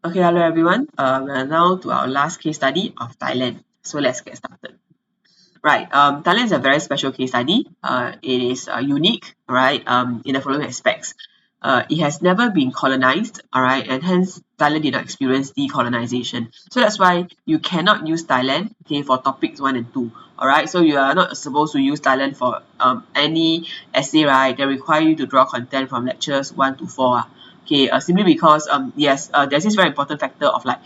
Okay, hello everyone. We are now to our last case study of Thailand. So let's get started. Right, Thailand is a very special case study. It is unique, right, in the following aspects. It has never been colonized, all right, and hence Thailand did not experience decolonization. So that's why you cannot use Thailand, okay, for topics 1 and 2, all right. So you are not supposed to use Thailand for any essay, right, that require you to draw content from lectures 1 to 4. Okay, simply because yes, there's this very important factor of like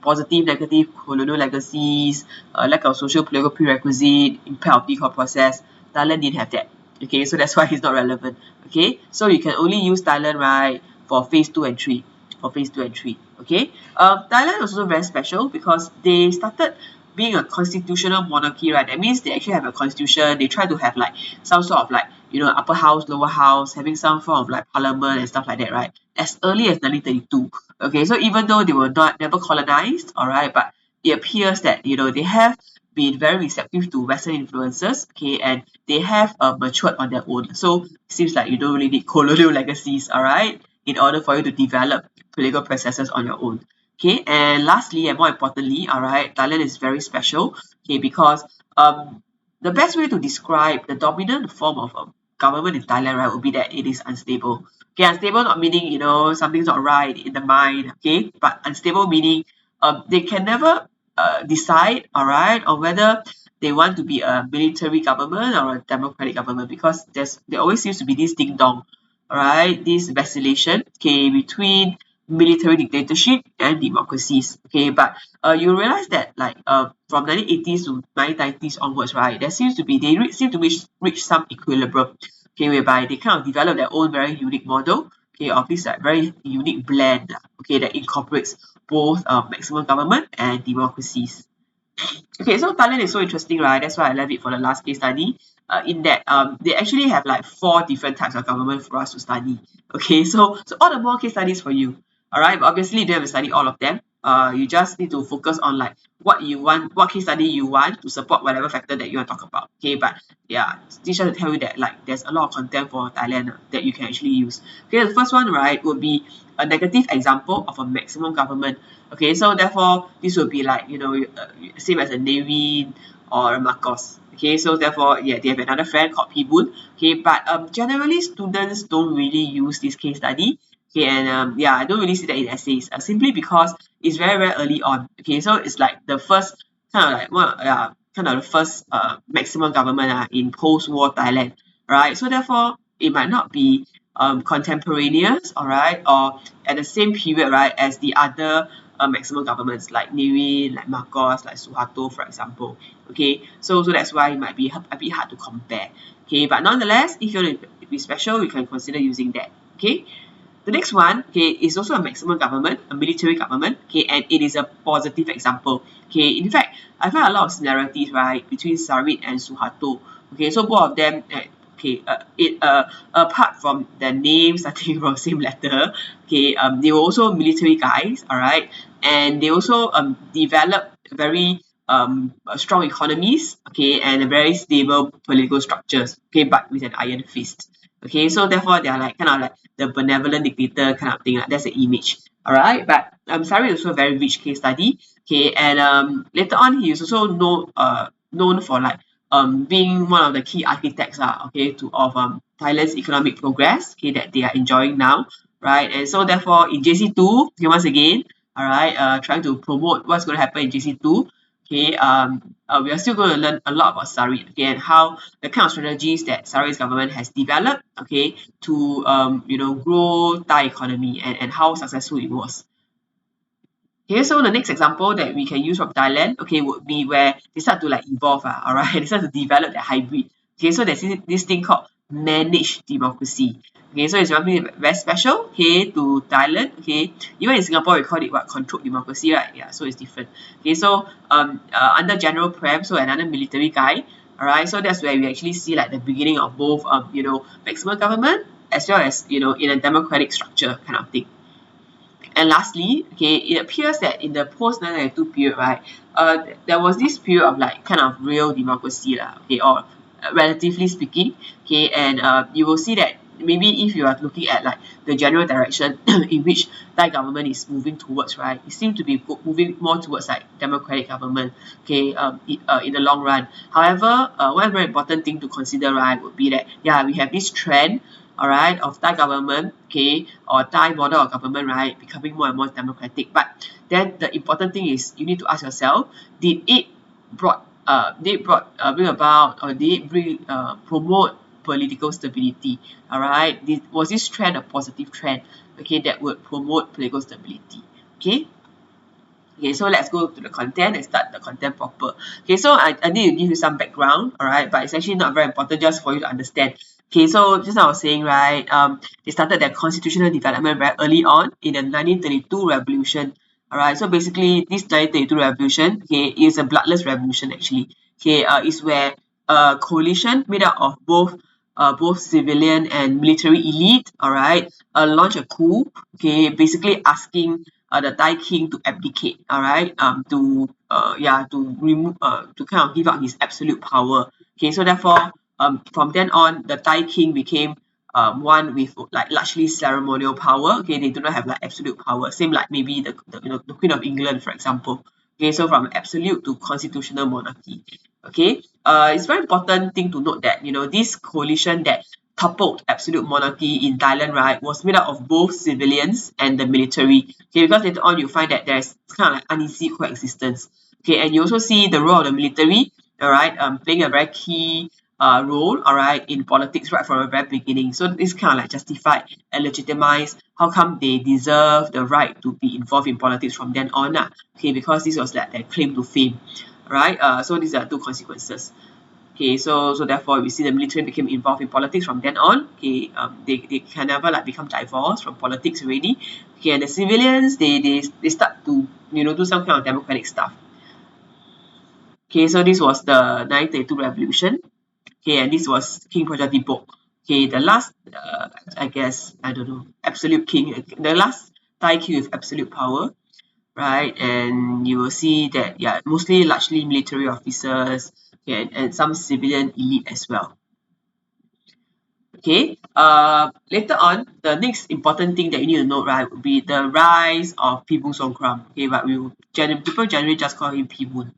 positive, negative colonial legacies, lack of social political prerequisite, impact of decolonial process. Thailand didn't have that. Okay, so that's why it's not relevant. Okay, so you can only use Thailand, right, for phase 2 and 3. For phase 2 and 3. Okay, Thailand was also very special because they started being a constitutional monarchy, right? That means they actually have a constitution. They try to have like some sort of like, upper house, lower house, having some form of like parliament and stuff like that, right? As early as 1932. Okay, so even though they were not never colonized, all right, but it appears that they have been very receptive to Western influences, okay, and they have matured on their own. So it seems like you don't really need colonial legacies, all right, in order for you to develop political processes on your own. Okay, and lastly and more importantly, all right, Thailand is very special, okay, because the best way to describe the dominant form of government in Thailand, right, would be that it is unstable. Okay, unstable not meaning something's not right in the mind, okay, but unstable meaning they can never decide, all right, on whether they want to be a military government or a democratic government because there always seems to be this ding dong, all right, this vacillation, okay, between military dictatorship and democracies, okay, but you realize that like from 1980s to 1990s onwards, right, there seems to be seem to reach some equilibrium, okay, whereby they kind of develop their own very unique model, okay, of this like very unique blend, okay, that incorporates both maximum government and democracies. Okay, so Thailand is so interesting, right? That's why I love it for the last case study. In that they actually have like 4 different types of government for us to study. Okay, so all the more case studies for you. All right, but obviously you don't have to study all of them. You just need to focus on like what you want, what case study you want to support whatever factor that you want to talk about. Okay, but yeah, this just to tell you that like there's a lot of content for Thailand that you can actually use. Okay, the first one, right, would be a negative example of a maximum government. Okay, so therefore this would be like same as a Navy or a Marcos. Okay, so therefore yeah, they have another friend called Pibun. Okay, but generally students don't really use this case study. Okay, and yeah, I don't really see that in essays simply because it's very very early on. Okay, so it's like the first kind of like kind of the first maximum government in post-war Thailand, right? So therefore it might not be contemporaneous, all right, or at the same period, right, as the other maximum governments like Newin, like Marcos, like Suharto, for example. Okay, so that's why it might be a bit hard to compare. Okay, but nonetheless, if you want to be special, you can consider using that. Okay, the next one, okay, is also a maximum government, a military government, okay, and it is a positive example. Okay, in fact, I find a lot of similarities, right, between Sarit and Suharto. Okay, so both of them, okay, apart from their names starting from the same letter, okay, they were also military guys, all right, and they also developed very strong economies, okay, and a very stable political structures, okay, but with an iron fist. Okay, so therefore they are like kind of like the benevolent dictator kind of thing. Like, that's the image. All right, but Sari is also a very rich case study. Okay, and later on he is also known for like being one of the key architects okay, to of Thailand's economic progress, okay, that they are enjoying now, right? And so therefore in JC2, okay, once again, all right, trying to promote what's going to happen in JC2. Okay, we are still going to learn a lot about Sarit, okay, and how the kind of strategies that Sarit's government has developed, okay, to grow Thai economy and how successful it was. Okay, so the next example that we can use from Thailand, okay, would be where they start to like evolve, all right, they start to develop the hybrid. Okay, so there's this thing called managed democracy. Okay, so it's something very special, okay, to Thailand. Okay, even in Singapore we call it what, controlled democracy, right? Yeah, so it's different. Okay, so under General Prem, so another military guy, all right, so that's where we actually see like the beginning of both maximum government as well as in a democratic structure kind of thing. And lastly, okay, it appears that in the post 1992 period, right, there was this period of like kind of real democracy, okay, or relatively speaking, okay, and you will see that maybe if you are looking at like the general direction in which Thai government is moving towards, right, it seems to be moving more towards like democratic government, okay, in the long run. However, one very important thing to consider, right, would be that, yeah, we have this trend, all right, of Thai government, okay, or Thai model of government, right, becoming more and more democratic. But then the important thing is you need to ask yourself, did it bring about, or did it promote political stability? All right, was this trend a positive trend, okay, that would promote political stability? Okay. Okay, so let's go to the content and start the content proper. Okay, so I need to give you some background, all right, but it's actually not very important, just for you to understand. Okay, so just now I was saying, right, they started their constitutional development very early on in the 1932 revolution. All right, so basically this 1932 revolution, okay, is a bloodless revolution actually. Okay, is where a coalition made up of both civilian and military elite, all right, launch a coup, okay, basically asking the Thai king to abdicate, all right, to remove, to kind of give up his absolute power. Okay, so therefore, from then on, the Thai king became one with like largely ceremonial power. Okay, they do not have like absolute power. Same like maybe the Queen of England, for example. Okay, so from absolute to constitutional monarchy. Okay, it's very important thing to note that this coalition that toppled absolute monarchy in Thailand, right, was made up of both civilians and the military. Okay, because later on you find that there's kind of like uneasy coexistence. Okay, and you also see the role of the military, all right, playing a very key role, all right, in politics right from the very beginning. So this kind of like justified and legitimized how come they deserve the right to be involved in politics from then on. Okay, because this was like their claim to fame, right? So these are two consequences. Okay, so therefore we see the military became involved in politics from then on. Okay, they can never like become divorced from politics already. Okay, and the civilians they start to do some kind of democratic stuff. Okay, so this was the 1932 revolution. Okay, and this was King Prajadipok. Okay, the last I guess, I don't know, absolute king, the last Thai king with absolute power, right? And you will see that, yeah, mostly largely military officers, okay, and some civilian elite as well. Okay, later on, the next important thing that you need to note, right, would be the rise of Pibun Songkram. Okay, but people generally just call him Pibun,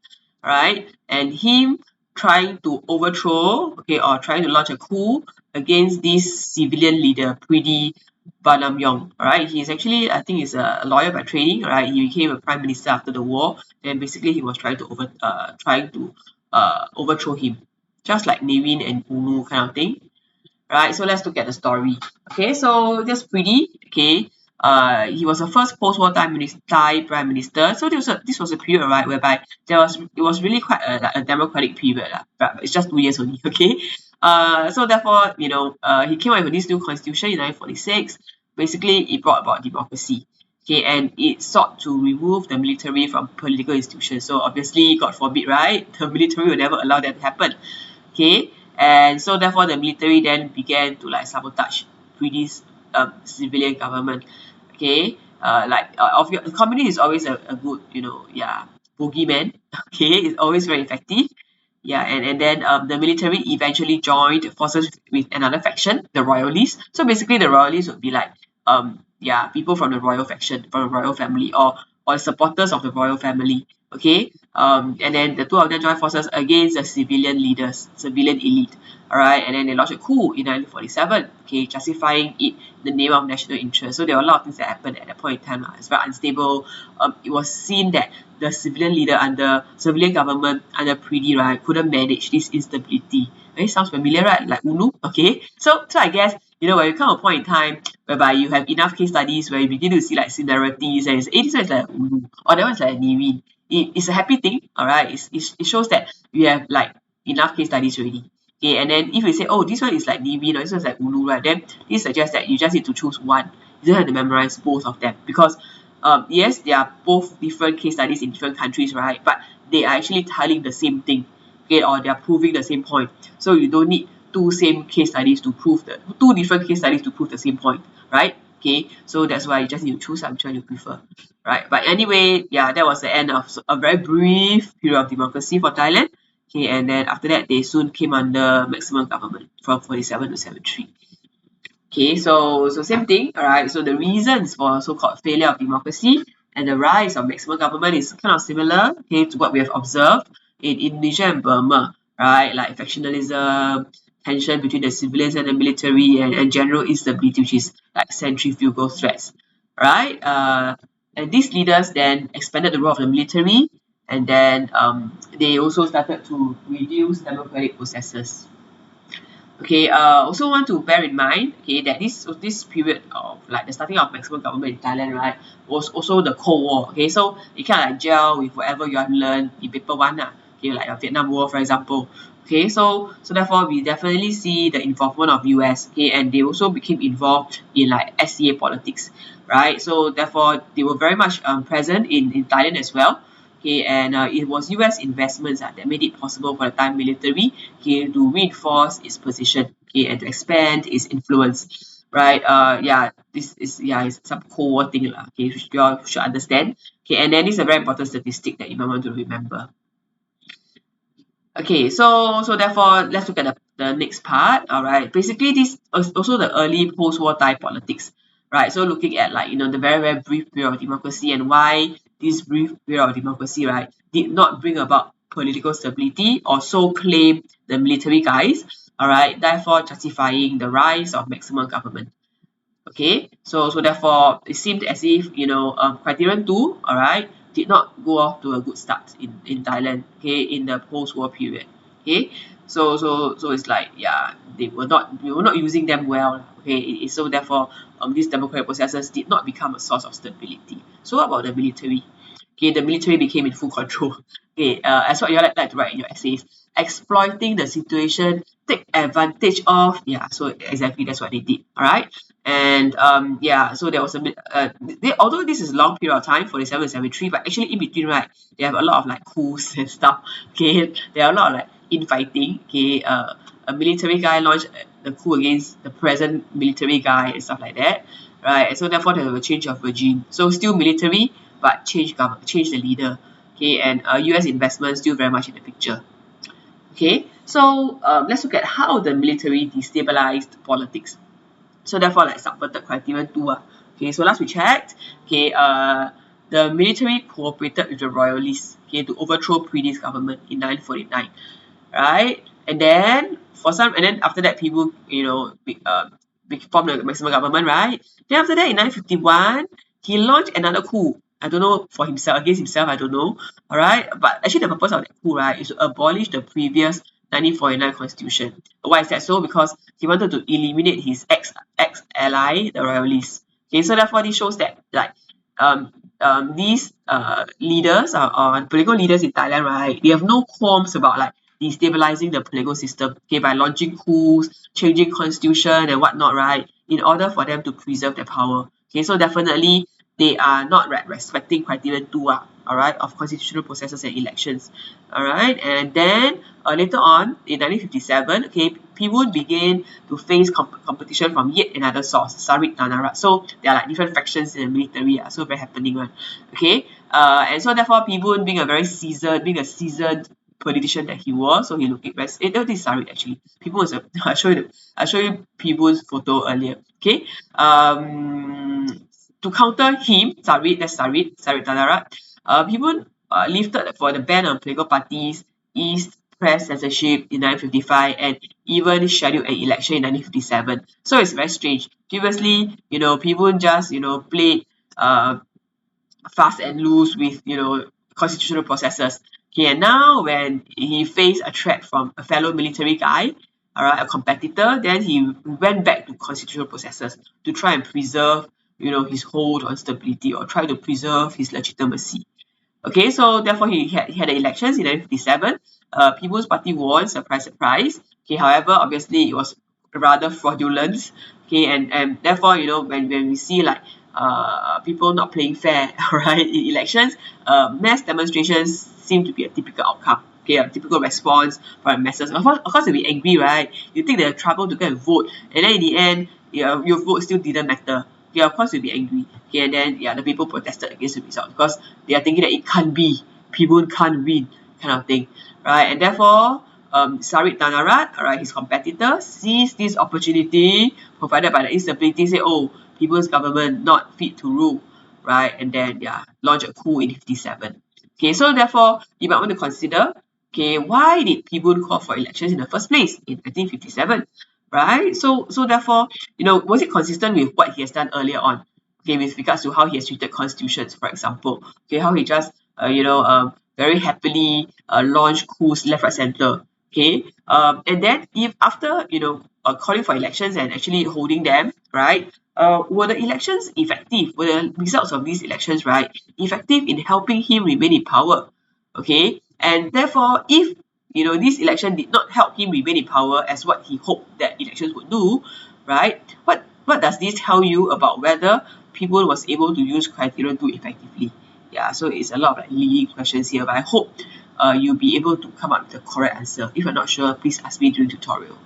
right? And him trying to overthrow, okay, or trying to launch a coup against this civilian leader, Pridi Banamyong, right? He's actually, I think, is a lawyer by training, right? He became a prime minister after the war, and basically he was trying to overthrow him, just like Nevin and Unu kind of thing, right? So let's look at the story. Okay, so this Pridi, okay, he was the first post-war Thai prime minister. So this was a period, right, whereby it was really quite a democratic period, but it's just 2 years only. Okay, so therefore, he came up with this new constitution in 1946. Basically, it brought about democracy. Okay, and it sought to remove the military from political institutions. So obviously, God forbid, right? The military will never allow that to happen. Okay, and so therefore the military then began to like sabotage British civilian government. Okay, communist is always a good, bogeyman. Okay, it's always very effective. Yeah, and then the military eventually joined forces with another faction, the royalists. So basically the royalists would be like people from the royal faction, from the royal family, or supporters of the royal family. Okay, and then the two of them joined forces against the civilian leaders, civilian elite. All right, and then they launched a coup in 1947. Okay, justifying it in the name of national interest. So there were a lot of things that happened at that point in time. It's very unstable. It was seen that the civilian government under Pridi, right, couldn't manage this instability. It sounds familiar, right? Like UNU. Okay, so I guess when you come a point in time whereby you have enough case studies where you begin to see like similarities, and you say, hey, this one is like UNU, or that one is like Nevin. It's a happy thing, all right. It shows that you have like enough case studies already. Okay, and then if you say, oh, this one is like Nevin, or this one is like UNU, right, then this suggests that you just need to choose one. You don't have to memorize both of them, because yes, they are both different case studies in different countries, right? But they are actually telling the same thing, okay, or they are proving the same point. So you don't need two different case studies to prove the same point, right? Okay, so that's why you just need to choose which one you prefer, right? But anyway, yeah, that was the end of a very brief period of democracy for Thailand. Okay, and then after that, they soon came under maximum government from 47 to 73. Okay, so same thing, all right. So the reasons for so-called failure of democracy and the rise of maximum government is kind of similar, okay, to what we have observed in Indonesia and Burma, right? Like factionalism, tension between the civilians and the military, and general instability, which is like centrifugal threats, right? And these leaders then expanded the role of the military, and then they also started to reduce democratic processes. Okay, also want to bear in mind, okay, that this period of like the starting of maximum government in Thailand, right, was also the Cold War. Okay, so it kind of like gel with whatever you have learned in paper one, okay, like the Vietnam War, for example. Okay, so therefore we definitely see the involvement of US, okay, and they also became involved in like SCA politics, right? So therefore they were very much present in Thailand as well. Okay, and it was US investments that made it possible for the Thai military, okay, to reinforce its position, okay, and to expand its influence, right? Yeah, this is yeah, it's some core thing, lah, okay, which you all should understand. Okay, and then this is a very important statistic that you might want to remember. Okay, so therefore, let's look at the next part. All right, basically this is also the early post-war Thai politics, right? So looking at like the very brief period of democracy and why this brief period of democracy, right, did not bring about political stability or so claim the military guys. All right, therefore justifying the rise of maximum government. Okay, so therefore it seemed as if criterion 2, all right, did not go off to a good start in Thailand, okay, in the post-war period. Okay, so it's like, yeah, we were not using them well, okay. So therefore these democratic processes did not become a source of stability. So what about the military? Okay, the military became in full control. Okay, as what you all like to write in your essays, exploiting the situation, take advantage of. Yeah, so exactly that's what they did. All right, and yeah, so there was a bit. Although this is a long period of time, 47 and 73, but actually in between, right, they have a lot of like coups and stuff. Okay, there are a lot of like infighting. Okay, a military guy launched the coup against the present military guy and stuff like that, right? And so therefore there was a change of regime. So still military, but change the leader. Okay, and US investment still very much in the picture. Okay, so let's look at how the military destabilized politics. So therefore, like subverted criterion 2. Okay, so last we checked, okay, the military cooperated with the royalists, okay, to overthrow Predy's government in 1949, right? And then after that, people, formed the maximum government, right? Then after that, in 1951, he launched another coup. I don't know, for himself, against himself, I don't know. All right, but actually the purpose of that coup, right, is to abolish the previous 1949 constitution. Why is that so? Because he wanted to eliminate his ex ally, the royalists. Okay, so therefore this shows that like these leaders or political leaders in Thailand, right, they have no qualms about like destabilizing the political system, okay, by launching coups, changing constitution and whatnot, right, in order for them to preserve their power. Okay, so definitely they are not respecting criterion 2, all right, of constitutional processes and elections. All right, and then later on in 1957, okay, Pibun began to face competition from yet another source, Sarit Nanarat. So there are like different factions in the military, so very happening one. Okay, and so therefore Pibun being a seasoned politician that he was, so he looked best. This is Sarit actually. Pibun was a I'll show you Pibun's photo earlier. Okay, to counter him, Sarit Nanarat, Pibun lifted for the ban on political parties, eased press censorship in 1955, and even scheduled an election in 1957. So it's very strange. Previously, people just, played fast and loose with, constitutional processes. Okay, and now when he faced a threat from a fellow military guy, all right, a competitor, then he went back to constitutional processes to try and preserve, his hold on stability or try to preserve his legitimacy. Okay, so therefore he had the elections in 1957. People's Party won, surprise, surprise. Okay, however, obviously it was rather fraudulent. Okay, and therefore, when we see like people not playing fair, right, in elections, mass demonstrations seem to be a typical outcome. Okay, a typical response from the masses. Of course, you'll be angry, right? You take the trouble to go and vote, and then in the end, your vote still didn't matter. Yeah, of course you'll be angry. Okay, and then the people protested against the result because they are thinking that it can't be, people can't win, kind of thing, right? And therefore, Sarit Danarat, alright, his competitor, seized this opportunity provided by the instability, say, oh, people's government not fit to rule, right? And then, yeah, launch a coup in 57. Okay, so therefore, you might want to consider, okay, why did Pibun call for elections in the first place in 1957, right? So therefore, was it consistent with what he has done earlier on? Okay, with regards to how he has treated constitutions, for example, okay, how he just, very happily launched coups left, right, center. Okay, and then if after calling for elections and actually holding them, right? Were the elections effective? Were the results of these elections, right, effective in helping him remain in power? Okay, and therefore, if this election did not help him remain in power as what he hoped that elections would do, right? What does this tell you about whether people was able to use criterion too effectively? Yeah, so it's a lot of like leading questions here, but I hope you'll be able to come up with the correct answer. If you're not sure, please ask me during tutorial.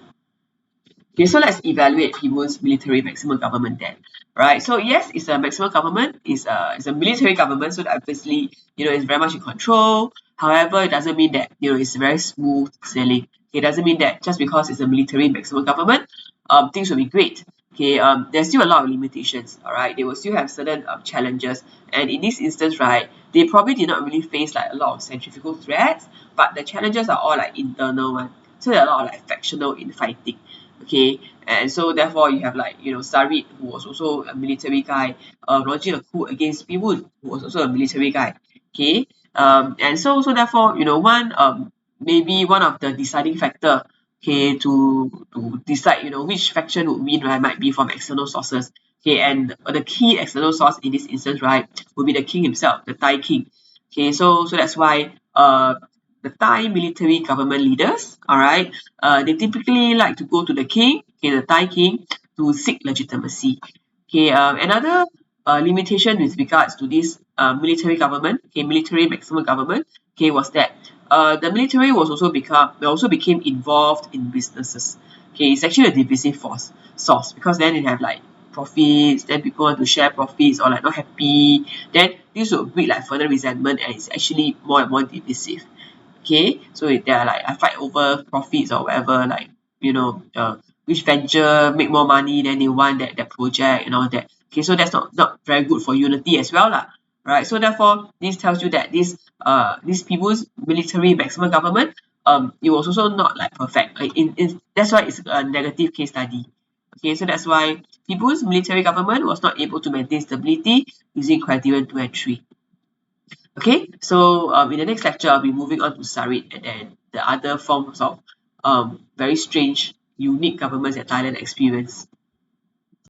Okay, so let's evaluate Pibun's military maximum government then, right? So yes, it's a maximum government, it's a military government, so that obviously, it's very much in control. However, it doesn't mean that, it's very smooth sailing. It doesn't mean that just because it's a military maximum government, things will be great. Okay, there's still a lot of limitations, all right? They will still have certain challenges. And in this instance, right, they probably did not really face like a lot of centrifugal threats, but the challenges are all like internal one. So there are a lot of like factional infighting. Okay, and so therefore you have like Sarit, who was also a military guy, launching a coup against Pibun, who was also a military guy. Okay, and so therefore one maybe one of the deciding factor, okay, to decide which faction would win, right, might be from external sources. Okay, and the key external source in this instance, right, would be the king himself, the Thai king. Okay, so that's why the Thai military government leaders, all right, they typically like to go to the king, okay, the Thai king, to seek legitimacy. Okay, another limitation with regards to this military government, okay, military maximum government, okay, was that the military also became involved in businesses. Okay, it's actually a divisive source, because then you have like profits, then people want to share profits or like not happy, then this will breed like further resentment, and it's actually more and more divisive. Okay, so if they are like I fight over profits or whatever, like which venture make more money, then they want that project and all that. Okay, so that's not very good for unity as well lah, right? So therefore, this tells you that this people's military maximum government, it was also not like perfect. That's why it's a negative case study. Okay, so that's why people's military government was not able to maintain stability using criterion 2 and 3. Okay, so in the next lecture, I'll be moving on to Sarit and then the other forms of very strange, unique governments that Thailand experienced.